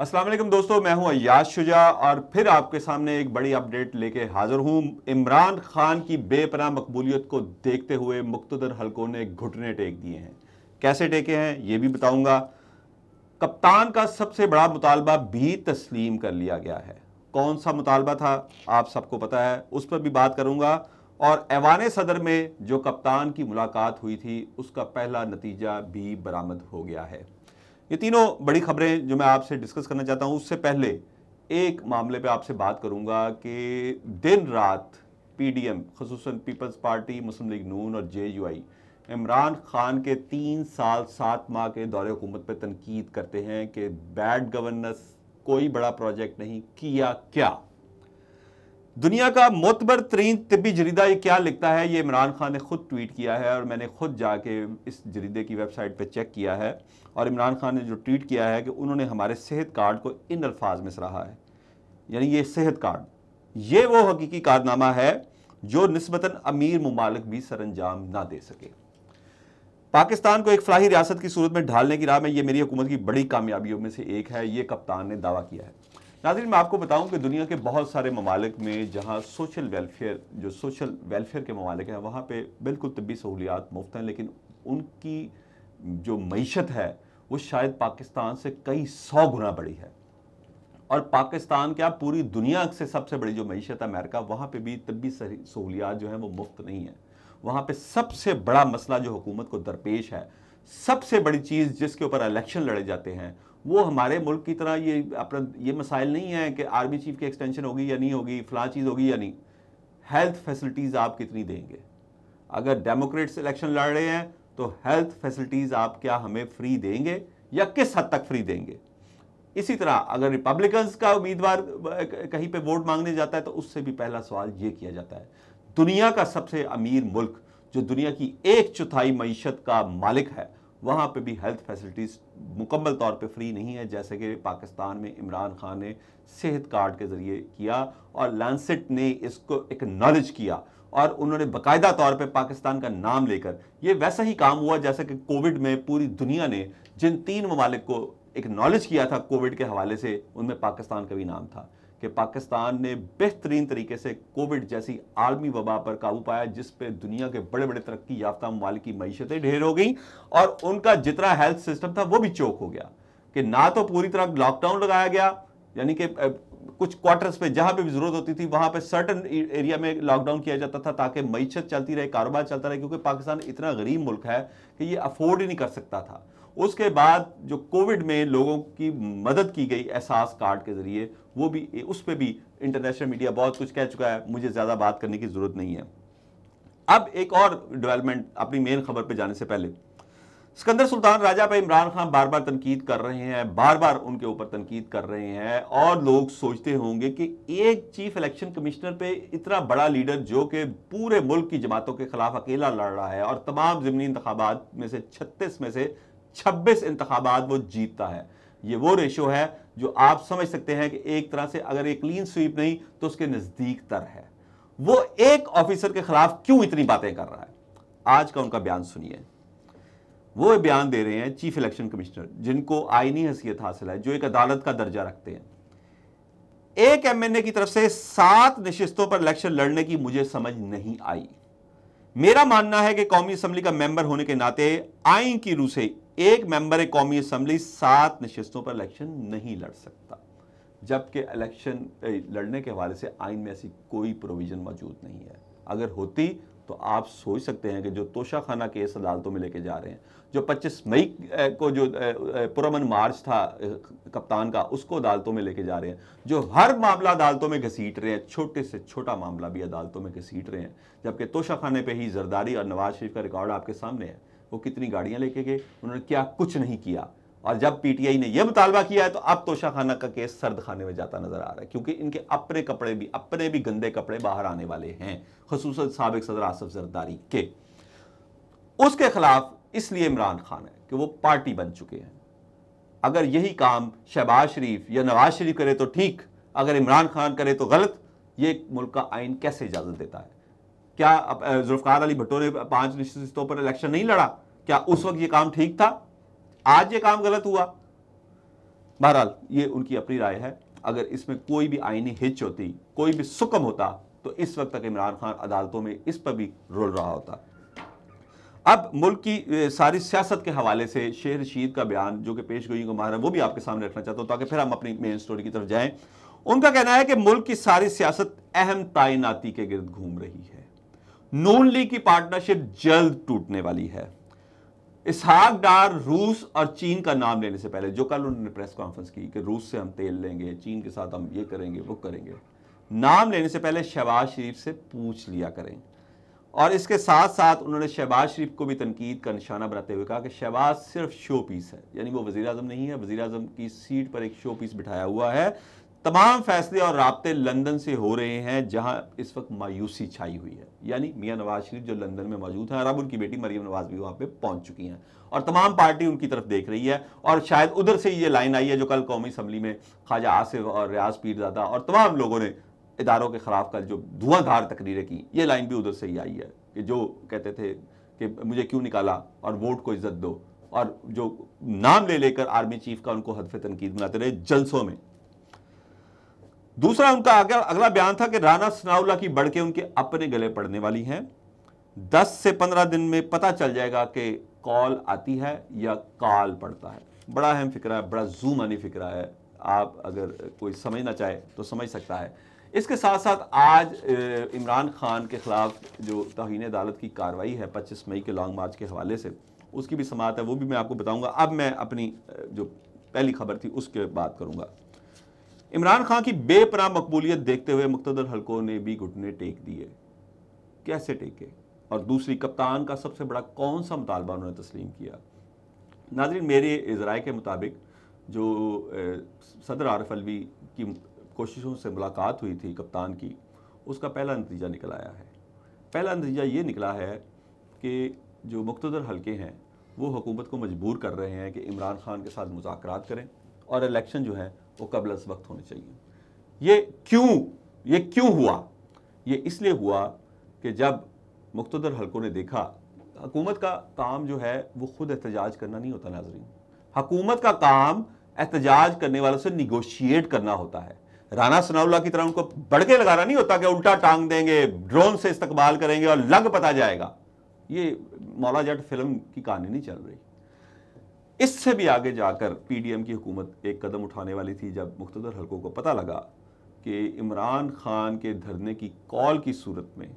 अस्सलाम वालेकुम दोस्तों, मैं हूं अय्याज शुजा और फिर आपके सामने एक बड़ी अपडेट लेके हाजिर हूं। इमरान खान की बेपनाह मकबूलियत को देखते हुए मुख्तदर हलकों ने घुटने टेक दिए हैं। कैसे टेके हैं ये भी बताऊंगा। कप्तान का सबसे बड़ा मुतालबा भी तस्लीम कर लिया गया है। कौन सा मुतालबा था आप सबको पता है, उस पर भी बात करूंगा। और ऐवान सदर में जो कप्तान की मुलाकात हुई थी उसका पहला नतीजा भी बरामद हो गया है। ये तीनों बड़ी खबरें जो मैं आपसे डिस्कस करना चाहता हूं, उससे पहले एक मामले पे आपसे बात करूंगा कि दिन रात पीडीएम खुसूसन पीपल्स पार्टी, मुस्लिम लीग नून और जेयूआई इमरान खान के 3 साल 7 माह के दौरे हुकूमत पे तनकीद करते हैं कि बैड गवर्नेंस, कोई बड़ा प्रोजेक्ट नहीं किया। क्या दुनिया का मोतबर तरीन तिब्बी जरीदा ये क्या लिखता है, ये इमरान खान ने खुद ट्वीट किया है और मैंने खुद जाके इस जरीदे की वेबसाइट पे चेक किया है। और इमरान खान ने जो ट्वीट किया है कि उन्होंने हमारे सेहत कार्ड को इन अल्फाज में सराहा है, यानी ये सेहत कार्ड, ये वो हकीकी कारनामा है जो निस्बतन अमीर मुमालिक भी सरअंजाम ना दे सके। पाकिस्तान को एक फलाही रियासत की सूरत में ढालने की राह में ये मेरी हुकूमत की बड़ी कामयाबियों में से एक है, ये कप्तान ने दावा किया है। नाज़रीन, मैं आपको बताऊं कि दुनिया के बहुत सारे ममालिक में जहां सोशल वेलफेयर के ममालिक हैं वहां पे बिल्कुल तिब्बी सहूलियात मुफ्त हैं, लेकिन उनकी जो मईशत है वो शायद पाकिस्तान से कई 100 गुना बड़ी है। और पाकिस्तान क्या, पूरी दुनिया से सबसे बड़ी जो मईशत है अमेरिका, वहाँ पे भी तिब्बी सहूलियात जो हैं वो मुफ्त नहीं है। वहाँ पे सबसे बड़ा मसला जो हुकूमत को दरपेश है, सबसे बड़ी चीज़ जिसके ऊपर इलेक्शन लड़े जाते हैं, वो हमारे मुल्क की तरह ये मसाइल नहीं है कि आर्मी चीफ की एक्सटेंशन होगी या नहीं होगी, फलां चीज़ होगी या नहीं। हेल्थ फैसिलिटीज़ आप कितनी देंगे? अगर डेमोक्रेट्स इलेक्शन लड़ रहे हैं तो हेल्थ फैसिलिटीज़ आप क्या हमें फ्री देंगे या किस हद तक फ्री देंगे? इसी तरह अगर रिपब्लिकन्स का उम्मीदवार कहीं पे वोट मांगने जाता है तो उससे भी पहला सवाल ये किया जाता है। दुनिया का सबसे अमीर मुल्क जो दुनिया की 1/4 मईशत का मालिक है, वहाँ पे भी हेल्थ फैसिलिटीज़ मुकम्मल तौर पे फ्री नहीं है, जैसे कि पाकिस्तान में इमरान खान ने सेहत कार्ड के ज़रिए किया और लैंसेट ने इसको एक्नॉलेज किया और उन्होंने बाकायदा तौर पे पाकिस्तान का नाम लेकर, ये वैसा ही काम हुआ जैसे कि कोविड में पूरी दुनिया ने जिन 3 ममालिक को एक्नॉलेज किया था कोविड के हवाले से, उनमें पाकिस्तान का भी नाम था कि पाकिस्तान ने बेहतरीन तरीके से कोविड जैसी आलमी वबा पर काबू पाया, जिस पे दुनिया के बड़े बड़े तरक्की याफ्ता ममालिक की मईशतें ढेर हो गई और उनका जितना हेल्थ सिस्टम था वो भी चोक हो गया। कि ना तो पूरी तरह लॉकडाउन लगाया गया, यानी कि कुछ क्वार्टर्स पे जहां पे भी जरूरत होती थी वहां पे सर्टन एरिया में लॉकडाउन किया जाता था ताकि मईशत चलती रहे, कारोबार चलता रहे, क्योंकि पाकिस्तान इतना गरीब मुल्क है कि ये अफोर्ड ही नहीं कर सकता था। उसके बाद जो कोविड में लोगों की मदद की गई एहसास कार्ड के जरिए, वो भी, उस पर भी इंटरनेशनल मीडिया बहुत कुछ कह चुका है, मुझे ज्यादा बात करने की जरूरत नहीं है। अब एक और डेवलपमेंट अपनी मेन खबर पे जाने से पहले, सिकंदर सुल्तान राजा पे इमरान खान बार बार तनकीद कर रहे हैं, बार बार उनके ऊपर तनकीद कर रहे हैं और लोग सोचते होंगे कि एक चीफ इलेक्शन कमिश्नर पे इतना बड़ा लीडर जो कि पूरे मुल्क की जमातों के खिलाफ अकेला लड़ रहा है और तमाम ज़िमनी इंतखाबात में से 36 में से 26 इंतखाबात वो जीतता है, ये वो रेशो है जो आप समझ सकते हैं कि एक तरह से अगर एक क्लीन स्वीप नहीं तो उसके नजदीक तर है। वो एक ऑफिसर के खिलाफ क्यों इतनी बातें कर रहा है, आज का उनका बयान सुनिए। वो बयान दे रहे हैं चीफ इलेक्शन कमिश्नर, जिनको आईनी हैसियत हासिल है, जो एक अदालत का दर्जा रखते हैं। एक एमएनए की तरफ से 7 नशिस्तों पर इलेक्शन लड़ने की मुझे समझ नहीं आई। मेरा मानना है कि कौमी असम्बली का मेंबर होने के नाते आइन की रूह से एक मेंबर कौमी असम्बली 7 नशिस्तों पर इलेक्शन नहीं लड़ सकता, जबकि इलेक्शन लड़ने के हवाले से आइन में ऐसी कोई प्रोविजन मौजूद नहीं है। अगर होती तो आप सोच सकते हैं कि जो तोशाखाना केस अदालतों में लेके जा रहे हैं, जो 25 मई को जो पुरअमन मार्च था कप्तान का, उसको अदालतों में लेके जा रहे हैं, जो हर मामला अदालतों में घसीट रहे हैं, छोटे से छोटा मामला भी अदालतों में घसीट रहे हैं, जबकि तोशाखाने पे ही जरदारी और नवाज शरीफ का रिकॉर्ड आपके सामने है। वो कितनी गाड़ियां लेके गए, उन्होंने क्या कुछ नहीं किया। और जब पीटीआई ने यह मुतालबा किया है तो अब तोशाखाना का केस सर्द खाने में जाता नजर आ रहा है, क्योंकि इनके अपने भी गंदे कपड़े बाहर आने वाले हैं, खुसूसन साबिक सदर आसिफ जरदारी के। उसके खिलाफ इसलिए इमरान खान है कि वो पार्टी बन चुके हैं। अगर यही काम शहबाज शरीफ या नवाज शरीफ करे तो ठीक, अगर इमरान खान करे तो गलत। ये मुल्क का आइन कैसे इजाजत देता है? क्या जुल्फकार अली भुट्टो ने 5 नशिस्तों पर इलेक्शन नहीं लड़ा? क्या उस वक्त ये काम ठीक था? आज ये काम गलत हुआ? बहरहाल ये उनकी अपनी राय है। अगर इसमें कोई भी आईनी हिच होती, कोई भी सुकम होता, तो इस वक्त तक इमरान खान अदालतों में इस पर भी रोल रहा होता। अब मुल्क की सारी सियासत के हवाले से शेख रशीद का बयान जो कि पेशगोई को मार है, वो भी आपके सामने रखना चाहता हूं ताकि फिर हम अपनी मेन स्टोरी की तरफ जाएं। उनका कहना है कि मुल्क की सारी सियासत अहम तैनाती के गिर्द घूम रही है। नून लीग की पार्टनरशिप जल्द टूटने वाली है। इसहाक डार रूस और चीन का नाम लेने से पहले, जो कल उन्होंने प्रेस कॉन्फ्रेंस की कि रूस से हम तेल लेंगे, चीन के साथ हम ये करेंगे वो करेंगे, नाम लेने से पहले शहबाज शरीफ से पूछ लिया करें। और इसके साथ साथ उन्होंने शहबाज शरीफ को भी तनकीद का निशाना बनाते हुए कहा कि शहबाज सिर्फ शो पीस है, यानी वो वज़ीर आज़म नहीं है, वज़ीर आज़म की सीट पर एक शो पीस बिठाया हुआ है। तमाम फैसले और राब्ते लंदन से हो रहे हैं, जहां इस वक्त मायूसी छाई हुई है। यानी मियां नवाज शरीफ जो लंदन में मौजूद हैं, और अब उनकी बेटी मरियम नवाज भी वहां पे पहुंच चुकी हैं, और तमाम पार्टी उनकी तरफ देख रही है। और शायद उधर से ये लाइन आई है जो कल कौमी असम्बली में ख्वाजा आसिफ और रियाज पीरजादा और तमाम लोगों ने इदारों के खिलाफ कल जो धुआंधार तकरीरें की, ये लाइन भी उधर से ही आई है कि जो कहते थे कि मुझे क्यों निकाला और वोट को इज्जत दो, और जो नाम ले लेकर आर्मी चीफ का उनको हदफ तनकीद बनाते रहे जलसों में। दूसरा उनका अगला बयान था कि राना सनाउल्लाह की बढ़ के उनके अपने गले पड़ने वाली हैं। 10 से 15 दिन में पता चल जाएगा कि कॉल आती है या कॉल पड़ता है। बड़ा अहम फिक्रा है, बड़ा जूमानी फिक्रा है। आप अगर कोई समझना चाहे तो समझ सकता है। इसके साथ साथ आज इमरान खान के खिलाफ जो तौहीन अदालत की कार्रवाई है 25 मई के लॉन्ग मार्च के हवाले से, उसकी भी समाअत है, वो भी मैं आपको बताऊंगा। अब मैं अपनी जो पहली खबर थी उसके बात करूंगा। इमरान खान की बेपनाह मकबूलियत देखते हुए मुख्तदर हलकों ने भी घुटने टेक दिए। कैसे टेके? और दूसरी, कप्तान का सबसे बड़ा कौन सा मुतालबा उन्होंने तस्लीम किया? नाज़रीन, मेरे ज़राए के मुताबिक जो सदर आरिफ अलवी की कोशिशों से मुलाकात हुई थी कप्तान की, उसका पहला नतीजा निकल आया है। पहला नतीजा ये निकला है कि जो मुख्तदर हलके हैं वो हुकूमत को मजबूर कर रहे हैं कि इमरान खान के साथ मुज़ाकरात करें और इलेक्शन जो है वो कबल अज़ वक्त होने चाहिए। ये क्यों हुआ? ये इसलिए हुआ कि जब मुख्तदर हलकों ने देखा, हुकूमत का काम जो है वो खुद एहतजाज करना नहीं होता नाज़रीन। हुकूमत का काम एहतजाज करने वालों से निगोशिएट करना होता है। राना सनाउल्लाह की तरह उनको बड़के लगाना नहीं होता कि उल्टा टांग देंगे, ड्रोन से इस्तकबाल करेंगे और लग पता जाएगा। ये मौला जट फिल्म की कहानी नहीं चल रही। इससे भी आगे जाकर पीडीएम की हुकूमत एक कदम उठाने वाली थी जब मुख्तदर हलकों को पता लगा कि इमरान खान के धरने की कॉल की सूरत में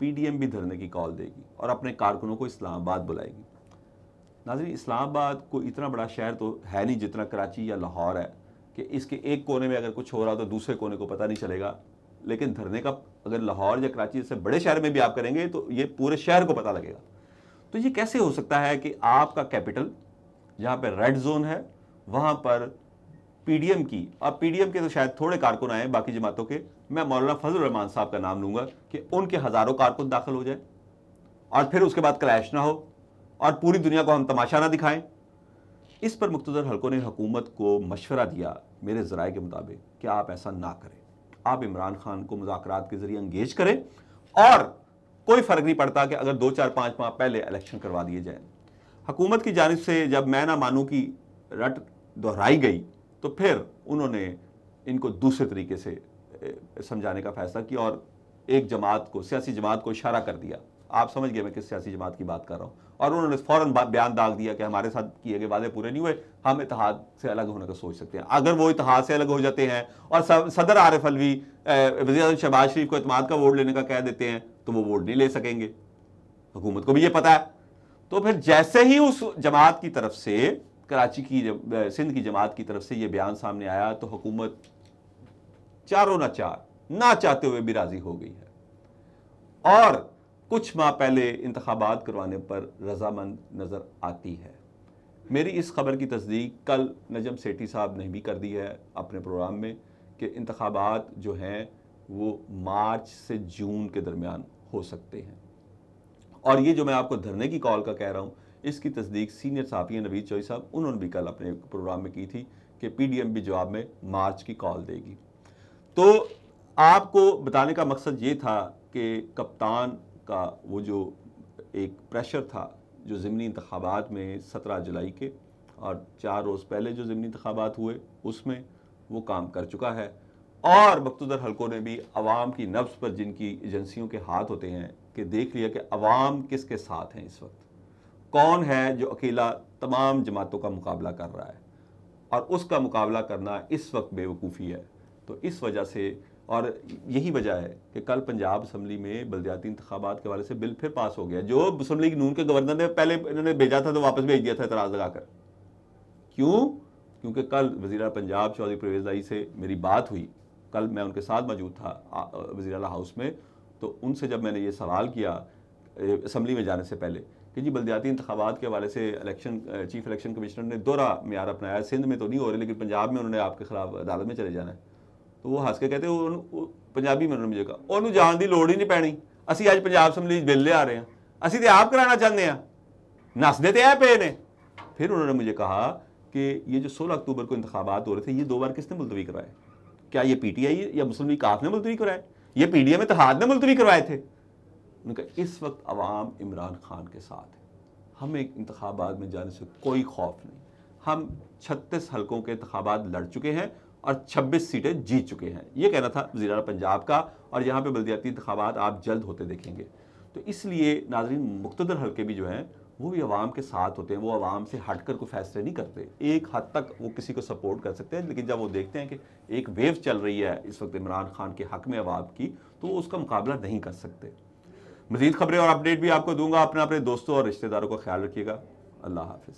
पीडीएम भी धरने की कॉल देगी और अपने कारकुनों को इस्लामाबाद बुलाएगी। नाज़रीन, इस्लामाबाद को इतना बड़ा शहर तो है नहीं जितना कराची या लाहौर है कि इसके एक कोने में अगर कुछ हो रहा तो दूसरे कोने को पता नहीं चलेगा। लेकिन धरने का अगर लाहौर या कराची जैसे बड़े शहर में भी आप करेंगे तो ये पूरे शहर को पता लगेगा। तो ये कैसे हो सकता है कि आपका कैपिटल जहाँ पे रेड जोन है वहाँ पर पीडीएम की, अब पीडीएम के तो शायद थोड़े कारकुन आए बाकी जमातों के, मैं मौलाना फजल रहमान साहब का नाम लूँगा कि उनके हज़ारों कारकुन दाखिल हो जाए और फिर उसके बाद क्लैश ना हो और पूरी दुनिया को हम तमाशा ना दिखाएं। इस पर मुख्तदर हलकों ने हुकूमत को मशवरा दिया मेरे ज़राए के मुताबिक कि आप ऐसा ना करें, आप इमरान खान को मुज़ाकरात के ज़रिए इंगेज करें और कोई फ़र्क नहीं पड़ता कि अगर 2, 4, 5 माह पहले इलेक्शन करवा दिए जाए। हुकूमत की जानिब से जब मैं ना मानूं की रट दोहराई गई तो फिर उन्होंने इनको दूसरे तरीके से समझाने का फैसला किया और एक जमात को, सियासी जमात को इशारा कर दिया। आप समझ गए मैं किस सियासी जमात की बात कर रहा हूँ। और उन्होंने फ़ौरन बयान दाग दिया कि हमारे साथ किए गए वादे पूरे नहीं हुए, हम इत्तेहाद से अलग होने का सोच सकते हैं। अगर वो इत्तेहाद से अलग हो जाते हैं और सदर आरिफ अलवी वज़ीर आज़म शहबाज शरीफ को इत्तेमाद का वोट लेने का कह देते हैं तो वो वोट नहीं ले सकेंगे। हुकूमत को भी ये पता है। तो फिर जैसे ही उस जमात की तरफ से, कराची की सिंध की जमात की तरफ से ये बयान सामने आया तो हुकूमत चारों ना चाहते हुए भी राजी हो गई है और कुछ माह पहले इंतखाबात करवाने पर रजामंद नजर आती है। मेरी इस खबर की तस्दीक कल नजम सेठी साहब ने भी कर दी है अपने प्रोग्राम में कि इंतखाबात जो हैं वो मार्च से जून के दरमियान हो सकते हैं। और ये जो मैं आपको धरने की कॉल का कह रहा हूँ, इसकी तस्दीक सीनियर सहाफ़ी नवीद चौधरी साहब, उन्होंने भी कल अपने प्रोग्राम में की थी कि पीडीएम भी जवाब में मार्च की कॉल देगी। तो आपको बताने का मकसद ये था कि कप्तान का वो जो एक प्रेशर था जो ज़िमनी इंतखाबात में 17 जुलाई के और 4 रोज़ पहले जो ज़िमनी इंतखाबात हुए उसमें वो काम कर चुका है। और मकतूदर हलकों ने भी अवाम की नब्ज़ पर जिनकी एजेंसियों के हाथ होते हैं कि देख लिया कि अवाम किसके साथ हैं, इस वक्त कौन है जो अकेला तमाम जमातों का मुकाबला कर रहा है, और उसका मुकाबला करना इस वक्त बेवकूफ़ी है। तो इस वजह से, और यही वजह है कि कल पंजाब असम्बली में बल्दियाती इंतखाबात के हवाले से बिल फिर पास हो गया, जो मुस्लिम लीग नून के गवर्नर ने पहले इन्होंने भेजा था तो वापस भेज दिया था एतराज़ लगाकर। क्यों? क्योंकि कल वज़ीर पंजाब चौधरी परवेज़ इलाही से मेरी बात हुई, कल मैं उनके साथ मौजूद था वज़ीर आला हाउस में, तो उनसे जब मैंने ये सवाल किया असम्बली में जाने से पहले कि जी बल्दियाती इंतखाबात के हवाले से चीफ इलेक्शन कमिश्नर ने दोहरा म्यार अपनाया, सिंध में तो नहीं हो रहे लेकिन पंजाब में उन्होंने आपके खिलाफ अदालत में चले जाना है। तो वो हंस के कहते पंजाबी में उन्होंने मुझे कहा उन्होंने जान की लोड़ ही नहीं पैनी, असी अज पंजाब असम्बली बिल ले आ रहे हैं, असी तो आप कराना चाहते हैं, नसदे तो है पे ने। फिर उन्होंने मुझे कहा कि ये जो 16 अक्टूबर को इंतखाबात हो रहे थे ये 2 बार किसने मुलतवी करवाए? क्या ये PTI या मुस्लिम लीग काफ ने मुलतवी करवाए? ये PDM इत्तेहाद ने मुलतवी करवाए थे? उन्होंने कहा इस वक्त अवाम इमरान खान के साथ है, हमें इंतखाबात में जाने से कोई खौफ नहीं, हम 36 हलकों के इंतखाबात लड़ चुके हैं और 26 सीटें जीत चुके हैं। ये कहना था वज़ीर आला पंजाब का, और यहाँ पे बल्दियाती इंतखाबात आप जल्द होते देखेंगे। तो इसलिए नाज़रीन, मुक़्तदर हलके भी जो हैं वो भी अवाम के साथ होते हैं, वो अवाम से हट कर कोई फैसले नहीं करते। एक हद तक वो किसी को सपोर्ट कर सकते हैं, लेकिन जब वो देखते हैं कि एक वेव चल रही है इस वक्त इमरान खान के हक़ में अवाम की, तो वो उसका मुकाबला नहीं कर सकते। मज़ीद खबरें और अपडेट भी आपको दूंगा। अपने दोस्तों और रिश्तेदारों का ख्याल रखिएगा। अल्लाह हाफ़िज़।